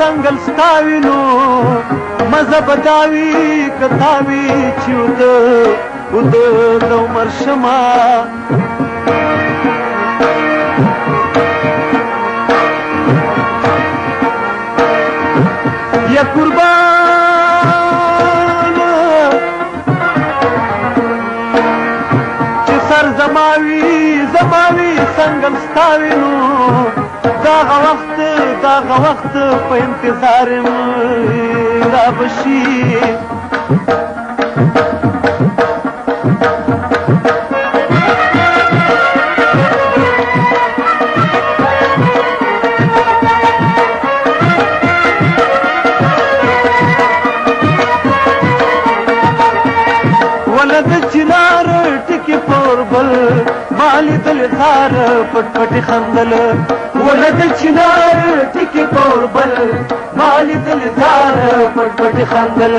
څنګه ستاوینو مزه بداوي کتاوي چې ود د عمر شما یا قربان چې سر زماوي څنګه ستاوینو داغه وخت په انتظار را بشي ولد چنار ټکی پوربل مالی دل زار پټ پټ خندل ولد چنار ټکی پوربل مالی دل زار پټ پټ خندل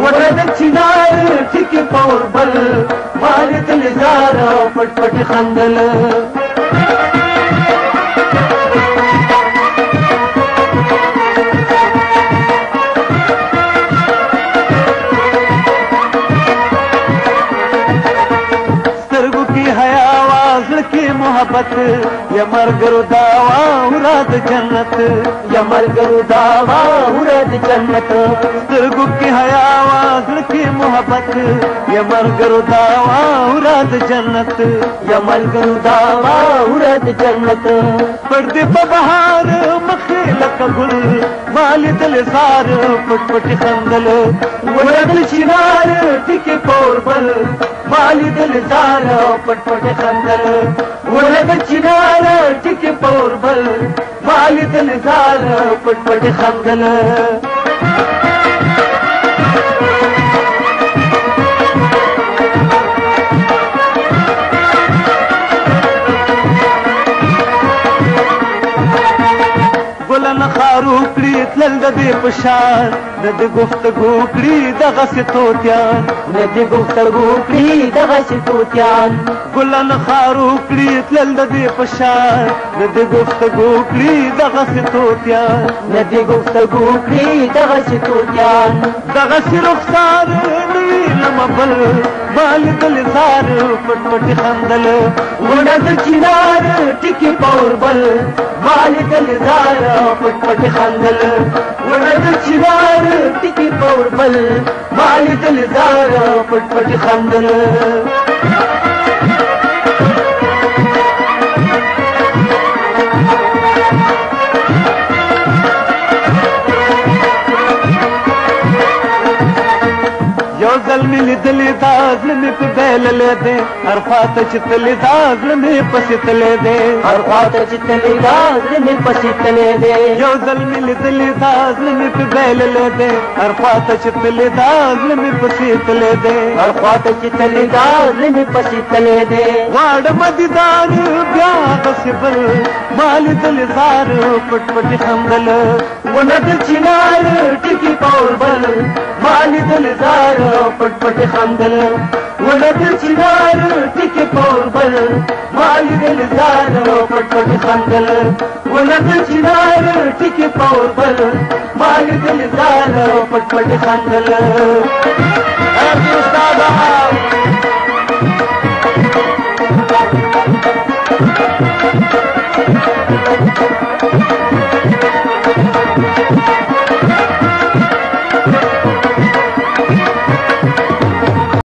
ولد چنار ټکی پوربل مالی دل زار پټ پټ خندل محبت یا مرګرو داوا وراد جنت یا مرګرو داوا وراد جنت سترګو کې حیا وازل کې محبت یا مرګرو داوا وراد جنت یا مرګرو داوا وراد جنت پردې په بهار مخې لکه ګل مال دل زار پټ پټ خندل وراد چنار ټکی پوربل مال دل زار پټ پټ خندل ولد چنار ټکی پوربل مال دل زار پټ پټ خندل ګلن خارو کړي تلل د دې پشان د دې گفتگو کړي دغه ستوتیان د دې گفتگو کړي دغه ستوتیان ګلن خارو کړي تلل د دې پشان د دې گفتگو کړي دغه ستوتیان د دې گفتگو کړي دغه ستوتیان دغه رخسار نوی لمبل مال دل زار پټ پټ خندل ولد چنار ټکی پوربل مال دل زار پټ پټ خندل ولد چنار ټکی پوربل مال دل زار پټ پټ خندل زلمی لیدلی دا زلمی پی بیللی دے هر خواته چې تلی دا زلمی پسی تلی دے هر خواته چې تلی دا زلمی پسی تلی دے یو زلمی لیدلی دا زلمی پی بیللی دے هر خواته چې تلی دا زلمی پسی تلی دے هر خواته چې تلی دا زلمی پسی تلی دے غاړه مدیدار بیا غسی بل مال دل زار پټ پټ خندل ولد چنار ټکی پوربل مال دل زار پټ پټ خندل ولد چنار ټکی پوربل مال دل زار پټ پټ خندل ولد چنار ټکی پوربل مال دل زار پټ پټ خندل استاد